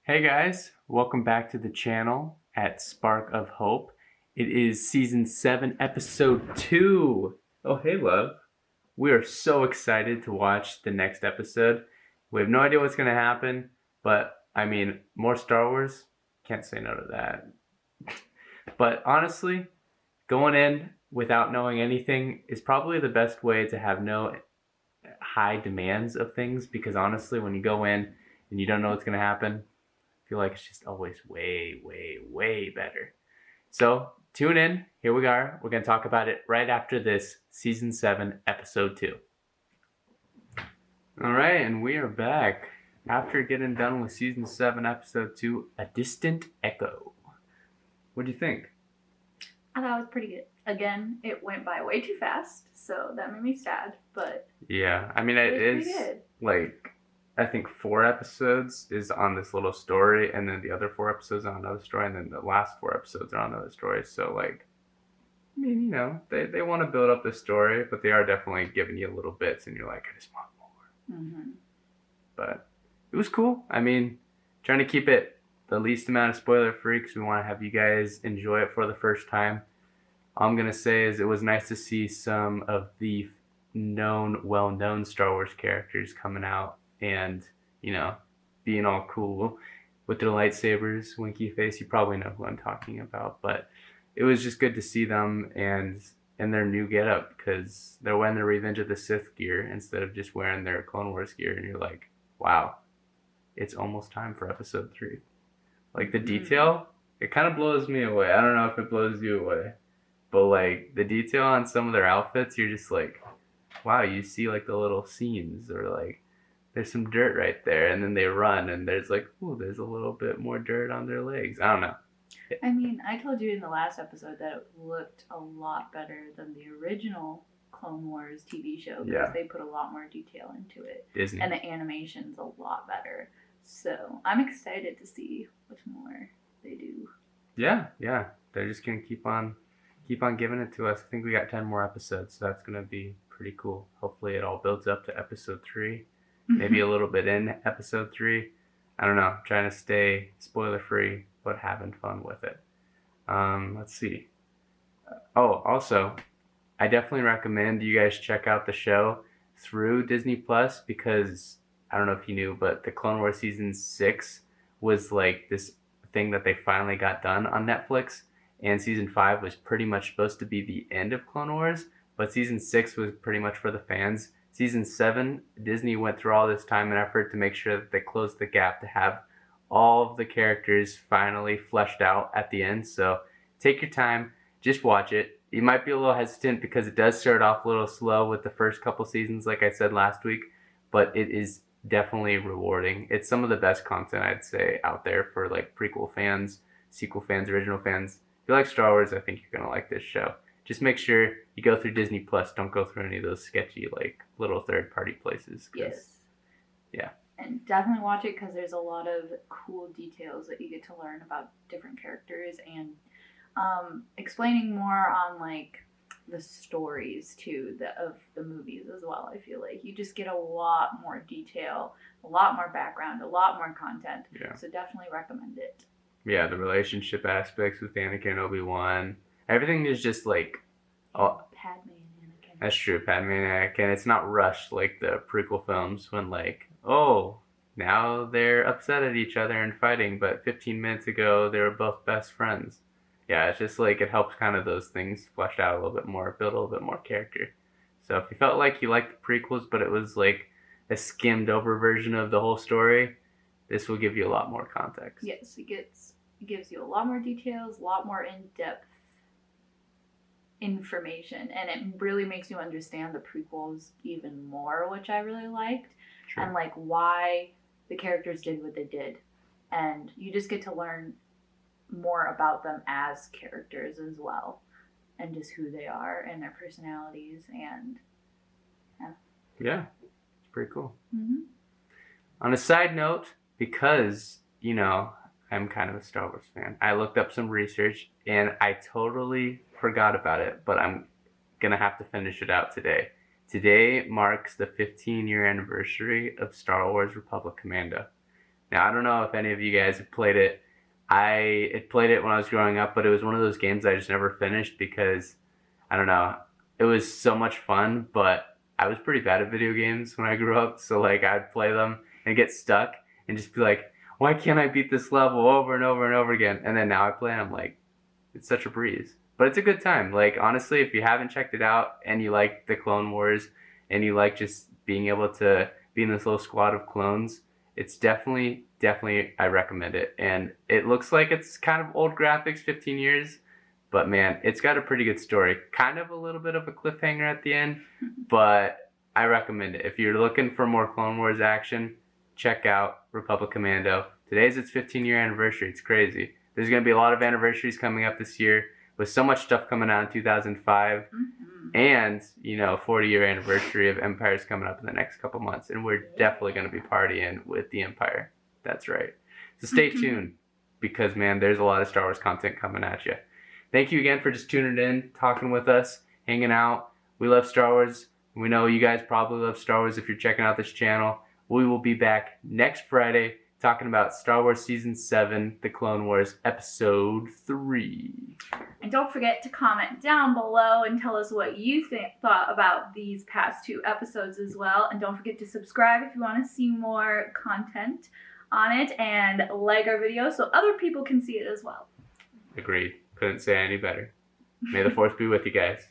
Hey guys, welcome back to the channel at Spark of Hope. It is season 7, episode 2. Oh, hey, love. We are so excited to watch the next episode. We have no idea what's going to happen, but I mean, more Star Wars? Can't say no to that. But honestly, going in without knowing anything is probably the best way to have no high demands of things, because honestly, when you go in and you don't know what's going to happen, I feel like it's just always way, way, way better. So tune in. Here we are. We're going to talk about it right after this season 7, episode 2. All right, and we are back after getting done with season 7, episode 2, A Distant Echo. What do you think? I thought it was pretty good. Again, it went by way too fast, so that made me sad, but Yeah, I mean, it was is pretty good. like, I think 4 episodes is on this little story, and then the other 4 episodes are on another story, and then the last 4 episodes are on another story. So, like, I mean, you know, they want to build up the story, but they are definitely giving you little bits, and you're like, I just want more. Mm-hmm. But it was cool. I mean, trying to keep it the least amount of spoiler free because we want to have you guys enjoy it for the first time. All I'm going to say is it was nice to see some of the well-known Star Wars characters coming out and, you know, being all cool with their lightsabers, winky face. You probably know who I'm talking about, but it was just good to see them and in their new getup, because they're wearing their Revenge of the Sith gear instead of just wearing their Clone Wars gear, and you're like, wow, it's almost time for episode 3. Like, the detail, it kind of blows me away. I don't know if it blows you away, but like the detail on some of their outfits, you're just like, wow, you see like the little seams, or like there's some dirt right there, and then they run and there's like, ooh, there's a little bit more dirt on their legs. I don't know. I mean, I told you in the last episode that it looked a lot better than the original Clone Wars TV show because they put a lot more detail into it. Disney. And the animation's a lot better. So I'm excited to see what more they do. Yeah. They're just gonna keep on giving it to us. I think we got 10 more episodes, so that's gonna be pretty cool. Hopefully it all builds up to episode 3. Maybe a little bit in episode 3. I don't know. I'm trying to stay spoiler free, but having fun with it. Let's see. Oh, also, I definitely recommend you guys check out the show through Disney Plus, because I don't know if you knew, but the Clone Wars season 6 was like this thing that they finally got done on Netflix, and season 5 was pretty much supposed to be the end of Clone Wars, but season 6 was pretty much for the fans. Season 7, Disney went through all this time and effort to make sure that they closed the gap to have all of the characters finally fleshed out at the end. So take your time, just watch it. You might be a little hesitant because it does start off a little slow with the first couple seasons, like I said last week, but it is definitely rewarding. It's some of the best content, I'd say, out there for like prequel fans, sequel fans, original fans. If you like Star Wars, I think you're gonna like this show. Just make sure you go through Disney Plus. Don't go through any of those sketchy, like, little third-party places. Yes. Yeah. And definitely watch it because there's a lot of cool details that you get to learn about different characters and explaining more on like the stories too of the movies as well. I feel like you just get a lot more detail, a lot more background, a lot more content. Yeah. So definitely recommend it. Yeah, the relationship aspects with Anakin and Obi-Wan. Everything is just like, oh, Padme and Anakin. That's true, Padme and Anakin. It's not rushed like the prequel films when like, oh, now they're upset at each other and fighting, but 15 minutes ago they were both best friends. Yeah, it's just like it helps kind of those things flesh out a little bit more, build a little bit more character. So if you felt like you liked the prequels, but it was like a skimmed over version of the whole story, this will give you a lot more context. Yes, it gives you a lot more details, a lot more in-depth information, and it really makes you understand the prequels even more, which I really liked. Sure. And like why the characters did what they did, and you just get to learn more about them as characters as well, and just who they are and their personalities. And yeah, it's pretty cool. Mm-hmm. On a side note, because you know I'm kind of a Star Wars fan, I looked up some research and I totally forgot about it, but I'm gonna have to finish it out today. Today marks the 15-year anniversary of Star Wars Republic Commando. Now, I don't know if any of you guys have played it. I had played it when I was growing up, but it was one of those games I just never finished because, I don't know, it was so much fun, but I was pretty bad at video games when I grew up. So, like, I'd play them and get stuck and just be like, why can't I beat this level over and over and over again? And then now I play and I'm like, it's such a breeze. But it's a good time. Like, honestly, if you haven't checked it out and you like the Clone Wars and you like just being able to be in this little squad of clones, it's definitely, I recommend it. And it looks like it's kind of old graphics, 15 years, but man, it's got a pretty good story. Kind of a little bit of a cliffhanger at the end, but I recommend it. If you're looking for more Clone Wars action, check out Republic Commando. Today's its 15-year anniversary. It's crazy. There's going to be a lot of anniversaries coming up this year with so much stuff coming out in 2005. And, 40-year anniversary of Empire's coming up in the next couple months. And we're definitely going to be partying with the Empire. That's right. So stay tuned because, man, there's a lot of Star Wars content coming at you. Thank you again for just tuning in, talking with us, hanging out. We love Star Wars. We know you guys probably love Star Wars if you're checking out this channel. We will be back next Friday talking about Star Wars Season 7, The Clone Wars, Episode 3. And don't forget to comment down below and tell us what you thought about these past 2 episodes as well. And don't forget to subscribe if you want to see more content on it, and like our video so other people can see it as well. Agreed. Couldn't say any better. May the Force be with you guys.